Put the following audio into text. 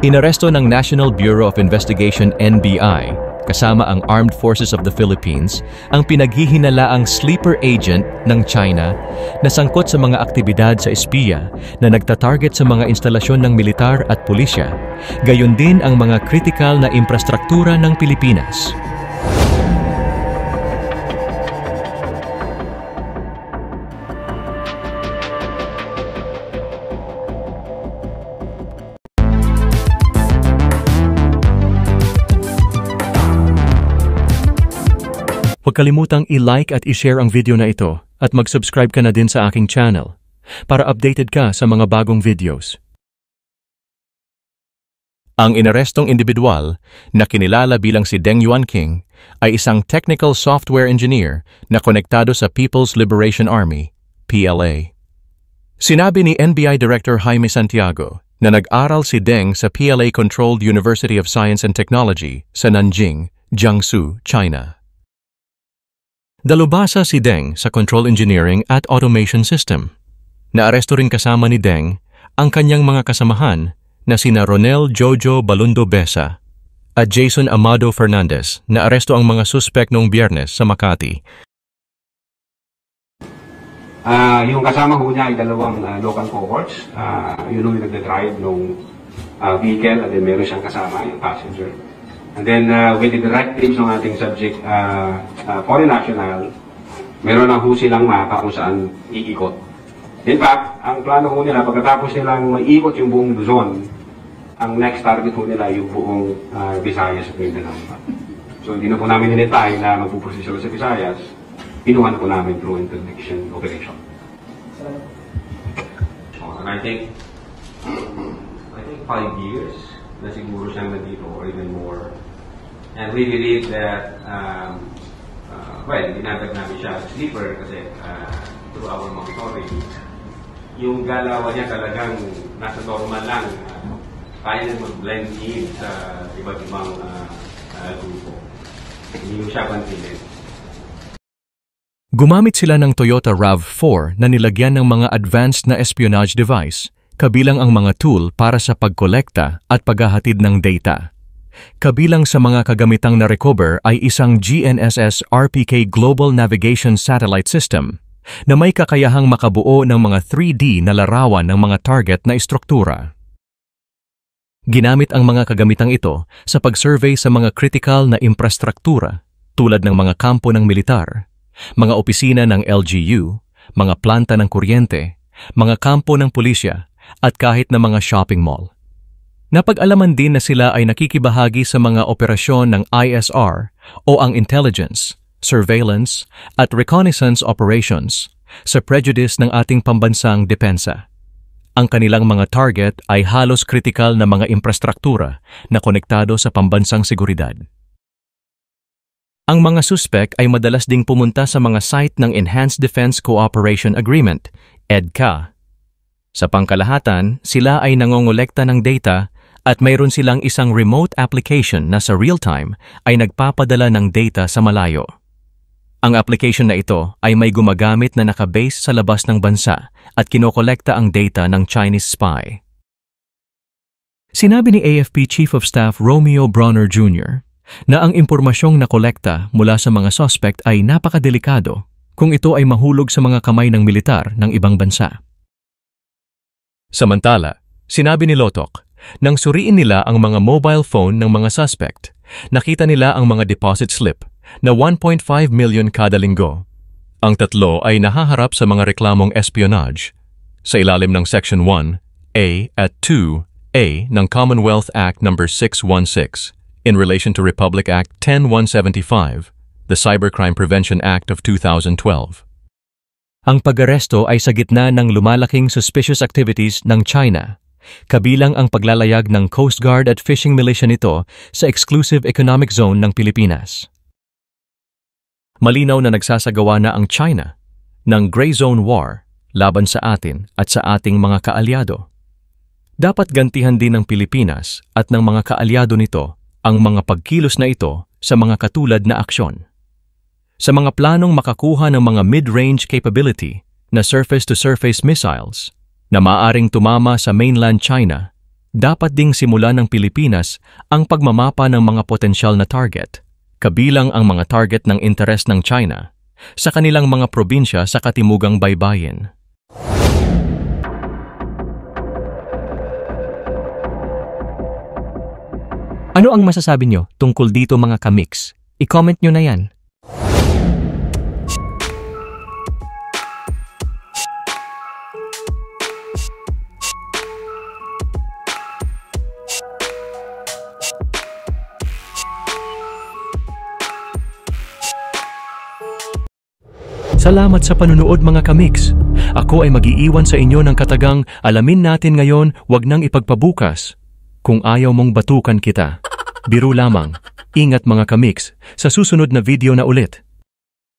Inaresto ng National Bureau of Investigation NBI kasama ang Armed Forces of the Philippines ang pinaghihinalaang sleeper agent ng China na sangkot sa mga aktibidad sa espiya na nagtatarget sa mga instalasyon ng militar at pulisya, gayon din ang mga kritikal na infrastruktura ng Pilipinas. Huwag kalimutang i-like at i-share ang video na ito at mag-subscribe ka na din sa aking channel para updated ka sa mga bagong videos. Ang inarestong individual na kinilala bilang si Deng Yuanqing ay isang technical software engineer na konektado sa People's Liberation Army, PLA. Sinabi ni NBI Director Jaime Santiago na nag-aral si Deng sa PLA-controlled University of Science and Technology sa Nanjing, Jiangsu, China. Dalubhasa si Deng sa Control Engineering at Automation System. Naaresto rin kasama ni Deng ang kanyang mga kasamahan na sina Ronel Jojo Balundo Besa at Jason Amado Fernandez. Naaresto ang mga suspek noong Biyernes sa Makati. Yung kasama ho niya ay dalawang local cohorts. Yun yung nagdadrive ng vehicle at then meron siyang kasama, yung passenger. And then, with the directives ng ating subject, foreign national, meron na ho silang mapa kung saan iikot. In fact, ang plano ho nila, pagkatapos nilang maiikot yung buong Luzon, ang next target ho nila yung buong Visayas at Mindanao. So, hindi na po namin hinintay na magpuposisyon sa Visayas, pinuha na po namin through interdiction operation. And I think 5 years na siguro siyang nandito or even more. And we believe that, well, dinagdag namin siya sa sleeper kasi through our monitoring, yung galawan niya talagang nasa normal lang. Kaya na mag-blend in sa iba't ibang grupo. Hindi mo siya pantilin. Gumamit sila ng Toyota RAV4 na nilagyan ng mga advanced na espionage device, kabilang ang mga tool para sa pagkolekta at paghahatid ng data. Kabilang sa mga kagamitang na-recover ay isang GNSS RPK Global Navigation Satellite System na may kakayahang makabuo ng mga 3D na larawan ng mga target na istruktura. Ginamit ang mga kagamitang ito sa pag-survey sa mga critical na infrastruktura tulad ng mga kampo ng militar, mga opisina ng LGU, mga planta ng kuryente, mga kampo ng pulisya, at kahit na mga shopping mall. Napag-alaman din na sila ay nakikibahagi sa mga operasyon ng ISR o ang intelligence, surveillance, at reconnaissance operations sa prejudice ng ating pambansang depensa. Ang kanilang mga target ay halos kritikal na mga infrastruktura na konektado sa pambansang seguridad. Ang mga suspek ay madalas ding pumunta sa mga site ng Enhanced Defense Cooperation Agreement, EDCA. Sa pangkalahatan, sila ay nangongolekta ng data at mayroon silang isang remote application na sa real-time ay nagpapadala ng data sa malayo. Ang application na ito ay may gumagamit na nakabase sa labas ng bansa at kinokolekta ang data ng Chinese spy. Sinabi ni AFP Chief of Staff Romeo Bronner Jr. na ang impormasyong nakolekta mula sa mga suspect ay napakadelikado kung ito ay mahulog sa mga kamay ng militar ng ibang bansa. Samantala, sinabi ni Lotok, nang suriin nila ang mga mobile phone ng mga suspect, nakita nila ang mga deposit slip na 1.5 million kada linggo. Ang tatlo ay nahaharap sa mga reklamong espionage sa ilalim ng Section 1A at 2A ng Commonwealth Act No. 616 in relation to Republic Act 10175, the Cybercrime Prevention Act of 2012. Ang pag-aresto ay sa gitna ng lumalaking suspicious activities ng China, kabilang ang paglalayag ng Coast Guard at fishing militia nito sa Exclusive Economic Zone ng Pilipinas. Malinaw na nagsasagawa na ang China ng Gray Zone War laban sa atin at sa ating mga kaalyado. Dapat gantihan din ng Pilipinas at ng mga kaalyado nito ang mga pagkilos na ito sa mga katulad na aksyon. Sa mga planong makakuha ng mga mid-range capability na surface-to-surface missiles na maaaring tumama sa mainland China, Dapat ding simulan ng Pilipinas ang pagmamapa ng mga potensyal na target, kabilang ang mga target ng interes ng China sa kanilang mga probinsya sa Katimugang Baybayin. Ano ang masasabi nyo tungkol dito mga kamix? I-comment nyo na yan. Salamat sa panunood mga kamix. Ako ay mag-iiwan sa inyo ng katagang alamin natin ngayon, wag nang ipagpabukas. Kung ayaw mong batukan kita, biro lamang. Ingat mga kamix, sa susunod na video na ulit.